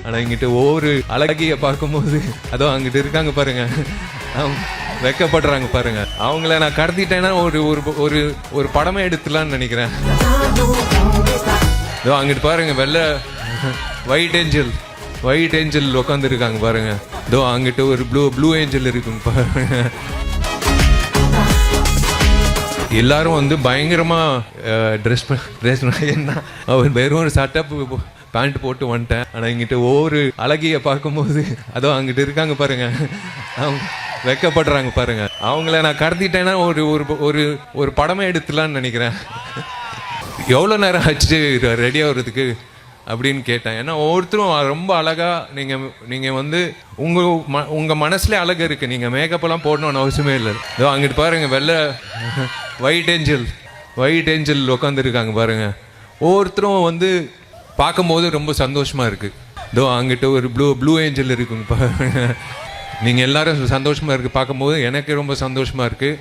ஆனா இங்கிட்ட ஒவ்வொரு அழகிய பார்க்கும்போது அதோ அங்கிட்ட இருக்காங்க பாருங்க, வெக்கப்படுறாங்க பாருங்க. அவங்கள நான் கடத்திட்டேன்னா ஒரு ஒரு ஒரு படமே எடுத்துலான்னு நினைக்கிறேன். இதோ அங்கிட்டு பாருங்க, வெள்ளை ஒயிட் ஏஞ்சல் உட்காந்து இருக்காங்க பாருங்க. இதோ அங்கிட்ட ஒரு ப்ளூ ஏஞ்சல் இருக்குங்க பாருங்க. எல்லாரும் வந்து பயங்கரமா ட்ரெஸ் என்ன, அவர் வெறும் ஒரு சட்டை பேண்ட் போட்டு வந்துட்டேன். ஆனா இங்கிட்ட ஒவ்வொரு அழகிய பார்க்கும்போது அதோ அங்கிட்ட இருக்காங்க பாருங்க, வெக்கப்படுறாங்க பாருங்க. அவங்கள நான் கடத்திட்டேன்னா ஒரு ஒரு ஒரு படமே எடுத்துலான்னு நினைக்கிறேன். எவ்வளோ நேரம் ஆச்சு ரெடி ஆகுறதுக்கு அப்படின்னு கேட்டேன். ஏன்னா ஒவ்வொருத்தரும் ரொம்ப அழகா நீங்கள் வந்து உங்கள் மனசுல அழகு இருக்கு, நீங்கள் மேக்கப்லாம் போடணும்னு அவசியமே இல்லை. இதோ அங்கிட்டு பாருங்க, வெள்ளை ஒயிட் ஏஞ்சல் உட்காந்துருக்காங்க பாருங்க. ஒவ்வொருத்தரும் வந்து பார்க்கும்போது ரொம்ப சந்தோஷமா இருக்கு. இதோ அங்கிட்ட ஒரு ப்ளூ ஏஞ்சல் இருக்குங்க பாருங்க. நீங்கள் எல்லாரும் சந்தோஷமா இருக்கு பார்க்கும்போது எனக்கு ரொம்ப சந்தோஷமா இருக்கு.